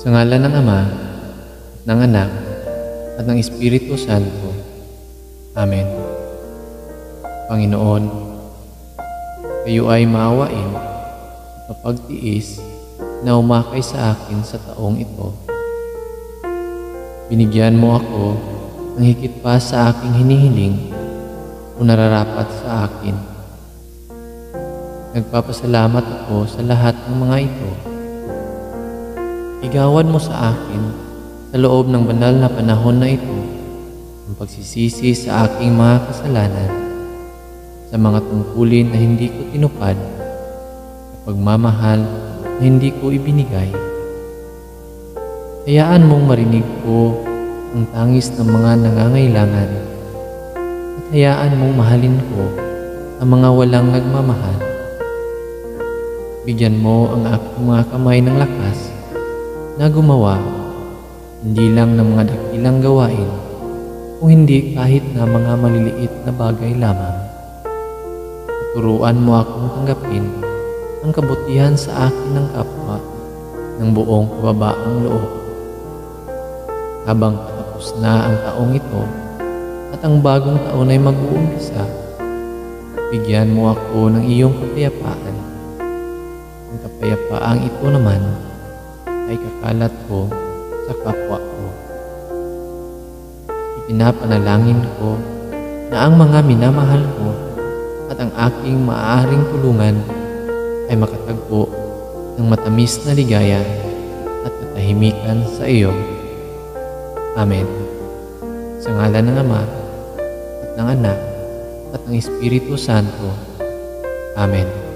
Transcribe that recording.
Sa ngalan ng Ama, at ng Anak, at ng Espiritu Santo. Amen. Panginoon, kayo ay maawain at mapagtiis na umakay sa akin sa taong ito. Binigyan mo ako ng higit pa sa aking hinihiling o nararapat sa akin. Nagpapasalamat ako sa lahat ng mga ito. Igawad mo sa akin sa loob ng banal na panahon na ito ang pagsisisi sa aking mga kasalanan, sa mga tungkulin na hindi ko tinupad, sa pagmamahal na hindi ko ibinigay. Hayaan mong marinig ko ang tangis ng mga nangangailangan at hayaan mong mahalin ko ang mga walang nagmamahal. Bigyan mo ang aking mga kamay ng lakas na gumawa hindi lang ng mga dakilang gawain o hindi kahit na mga maliliit na bagay lamang. Turuan mo akong tanggapin ang kabutihan sa akin ng kapwa ng buong kababaang loob. Habang patapos na ang taong ito at ang bagong taon ay mag-uumpisa, bigyan mo ako ng iyong kapayapaan. Ang kapayapaang ito naman ay kakalat ko sa kapwa ko. Ipinapanalangin ko na ang mga minamahal ko at ang aking maaaring tulungan ay makatagpo ng matamis na ligaya at katahimikan sa iyo. Amen. Sa ngalan ng Ama, at ng Anak, at ng Espiritu Santo. Amen.